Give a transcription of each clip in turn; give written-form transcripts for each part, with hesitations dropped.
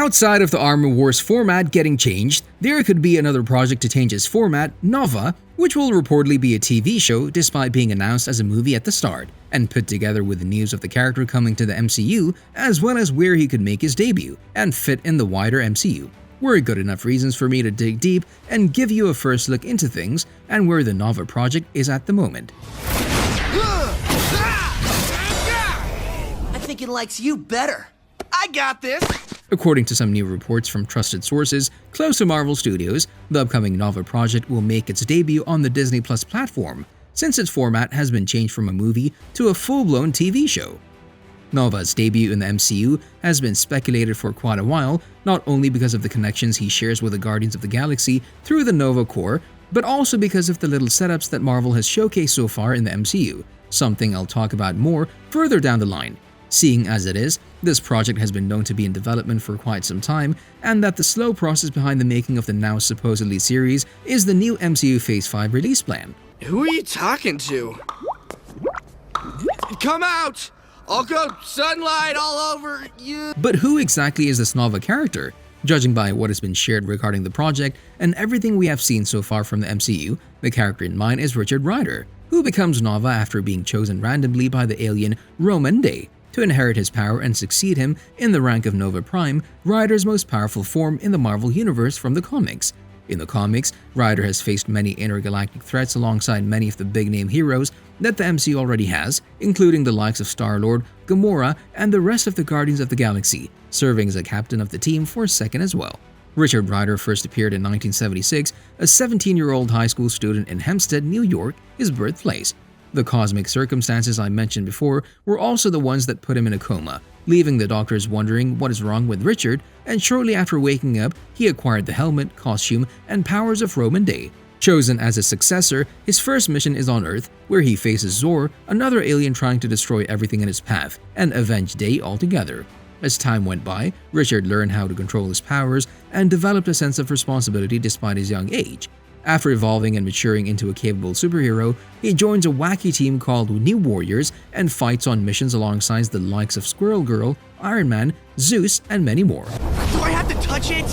Outside of the Armor Wars format getting changed, there could be another project to change its format, Nova, which will reportedly be a TV show despite being announced as a movie at the start, and put together with the news of the character coming to the MCU, as well as where he could make his debut and fit in the wider MCU. Were good enough reasons for me to dig deep and give you a first look into things and where the Nova project is at the moment. I think it likes you better. I got this! According to some new reports from trusted sources close to Marvel Studios, the upcoming Nova project will make its debut on the Disney Plus platform, since its format has been changed from a movie to a full-blown TV show. Nova's debut in the MCU has been speculated for quite a while, not only because of the connections he shares with the Guardians of the Galaxy through the Nova Corps, but also because of the little setups that Marvel has showcased so far in the MCU, something I'll talk about more further down the line. Seeing as it is, this project has been known to be in development for quite some time, and that the slow process behind the making of the now supposedly series is the new MCU Phase 5 release plan. Who are you talking to? Come out! I'll go sunlight all over you! But who exactly is this Nova character? Judging by what has been shared regarding the project and everything we have seen so far from the MCU, the character in mind is Richard Rider, who becomes Nova after being chosen randomly by the alien Rhomann Dey to inherit his power and succeed him in the rank of Nova Prime, Rider's most powerful form in the Marvel Universe from the comics. In the comics, Rider has faced many intergalactic threats alongside many of the big-name heroes that the MCU already has, including the likes of Star-Lord, Gamora, and the rest of the Guardians of the Galaxy, serving as a captain of the team for a second as well. Richard Rider first appeared in 1976, a 17-year-old high school student in Hempstead, New York, his birthplace. The cosmic circumstances I mentioned before were also the ones that put him in a coma, leaving the doctors wondering what is wrong with Richard, and shortly after waking up, he acquired the helmet, costume, and powers of Rhomann Dey. Chosen as his successor, his first mission is on Earth, where he faces Zor, another alien trying to destroy everything in his path, and avenge Dey altogether. As time went by, Richard learned how to control his powers and developed a sense of responsibility despite his young age. After evolving and maturing into a capable superhero, he joins a wacky team called New Warriors and fights on missions alongside the likes of Squirrel Girl, Iron Man, Zeus, and many more. Do I have to touch it?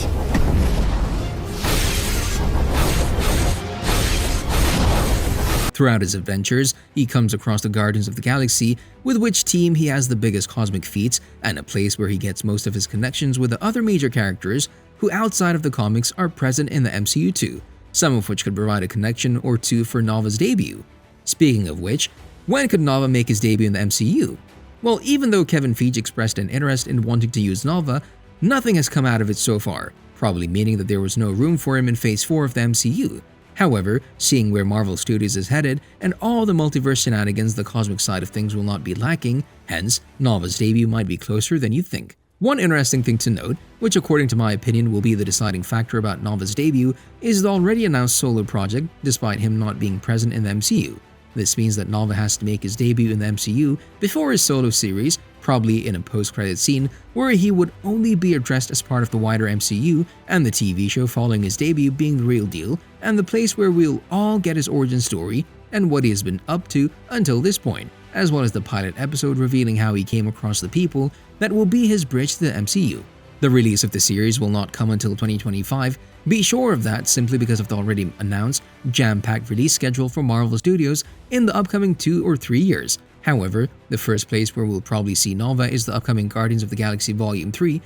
Throughout his adventures, he comes across the Guardians of the Galaxy, with which team he has the biggest cosmic feats and a place where he gets most of his connections with the other major characters who outside of the comics are present in the MCU too, some of which could provide a connection or two for Nova's debut. Speaking of which, when could Nova make his debut in the MCU? Well, even though Kevin Feige expressed an interest in wanting to use Nova, nothing has come out of it so far, probably meaning that there was no room for him in Phase 4 of the MCU. However, seeing where Marvel Studios is headed and all the multiverse shenanigans, the cosmic side of things will not be lacking, hence, Nova's debut might be closer than you think. One interesting thing to note, which according to my opinion will be the deciding factor about Nova's debut, is the already announced solo project despite him not being present in the MCU. This means that Nova has to make his debut in the MCU before his solo series, probably in a post-credit scene where he would only be addressed as part of the wider MCU, and the TV show following his debut being the real deal and the place where we'll all get his origin story and what he has been up to until this point, as well as the pilot episode revealing how he came across the people that will be his bridge to the MCU. The release of the series will not come until 2025, be sure of that simply because of the already announced jam-packed release schedule for Marvel Studios in the upcoming 2 or 3 years. However, the first place where we'll probably see Nova is the upcoming Guardians of the Galaxy Volume 3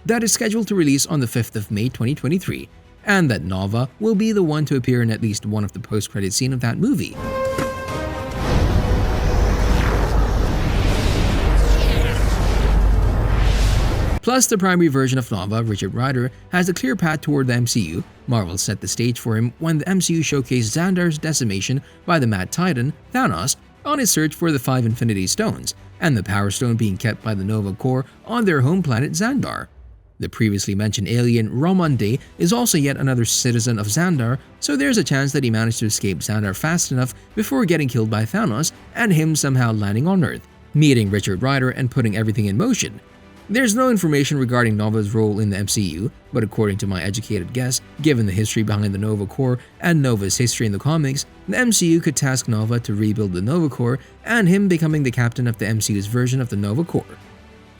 that is scheduled to release on the 5th of May 2023, and that Nova will be the one to appear in at least one of the post-credit scenes of that movie. Plus, the primary version of Nova, Richard Rider, has a clear path toward the MCU. Marvel set the stage for him when the MCU showcased Xandar's decimation by the Mad Titan, Thanos, on his search for the 5 Infinity Stones, and the Power Stone being kept by the Nova Corps on their home planet Xandar. The previously mentioned alien Rhomann Dey is also yet another citizen of Xandar, so there's a chance that he managed to escape Xandar fast enough before getting killed by Thanos and him somehow landing on Earth, meeting Richard Rider and putting everything in motion. There's no information regarding Nova's role in the MCU, but according to my educated guess, given the history behind the Nova Corps and Nova's history in the comics, the MCU could task Nova to rebuild the Nova Corps and him becoming the captain of the MCU's version of the Nova Corps.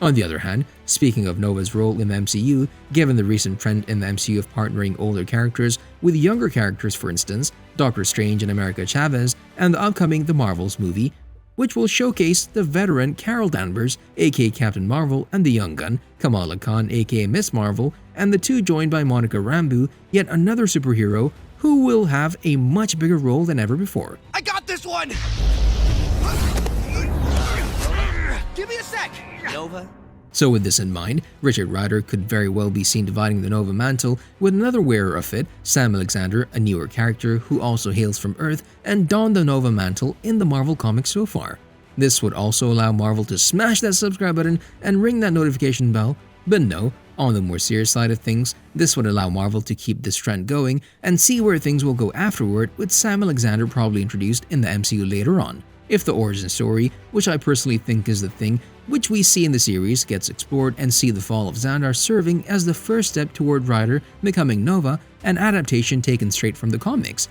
On the other hand, speaking of Nova's role in the MCU, given the recent trend in the MCU of partnering older characters with younger characters, for instance, Doctor Strange and America Chavez, and the upcoming The Marvels movie, which will showcase the veteran Carol Danvers, aka Captain Marvel, and the young gun, Kamala Khan, aka Miss Marvel, and the two joined by Monica Rambeau, yet another superhero who will have a much bigger role than ever before. I got this one! Give me a sec! Nova? So with this in mind, Richard Rider could very well be seen dividing the Nova mantle with another wearer of it, Sam Alexander, a newer character who also hails from Earth and donned the Nova mantle in the Marvel comics so far. This would also allow Marvel to smash that subscribe button and ring that notification bell, but no, on the more serious side of things, this would allow Marvel to keep this trend going and see where things will go afterward, with Sam Alexander probably introduced in the MCU later on. If the origin story, which I personally think is the thing which we see in the series, gets explored and see the fall of Xandar serving as the first step toward Rider becoming Nova, an adaptation taken straight from the comics.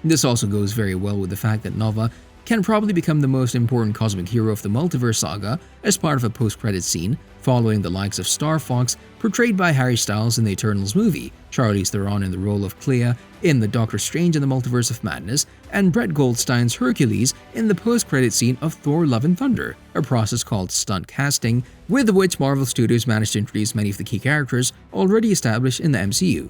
This also goes very well with the fact that Nova can probably become the most important cosmic hero of the multiverse saga as part of a post-credit scene, following the likes of Star Fox, portrayed by Harry Styles in the Eternals movie, Charlize Theron in the role of Clea in the Doctor Strange in the Multiverse of Madness, and Brett Goldstein's Hercules in the post-credit scene of Thor: Love and Thunder, a process called stunt casting, with which Marvel Studios managed to introduce many of the key characters already established in the MCU.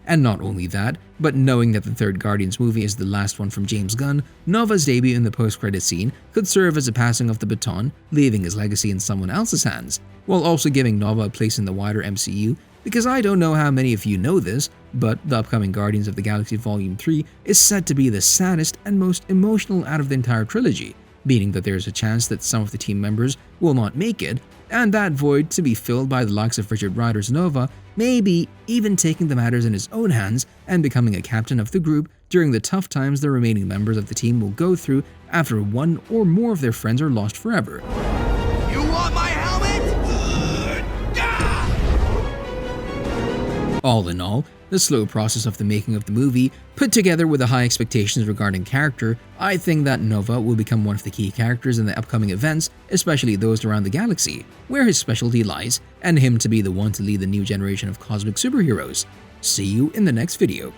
And not only that, but knowing that the third Guardians movie is the last one from James Gunn, Nova's debut in the post-credit scene could serve as a passing of the baton, leaving his legacy in someone else's hands, while also giving Nova a place in the wider MCU, because I don't know how many of you know this, but the upcoming Guardians of the Galaxy Volume 3 is said to be the saddest and most emotional out of the entire trilogy, meaning that there's a chance that some of the team members will not make it, and that void to be filled by the likes of Richard Rider's Nova, maybe even taking the matters in his own hands and becoming a captain of the group during the tough times the remaining members of the team will go through after one or more of their friends are lost forever. You want my helmet? All in all, the slow process of the making of the movie, put together with the high expectations regarding character, I think that Nova will become one of the key characters in the upcoming events, especially those around the galaxy, where his specialty lies, and him to be the one to lead the new generation of cosmic superheroes. See you in the next video.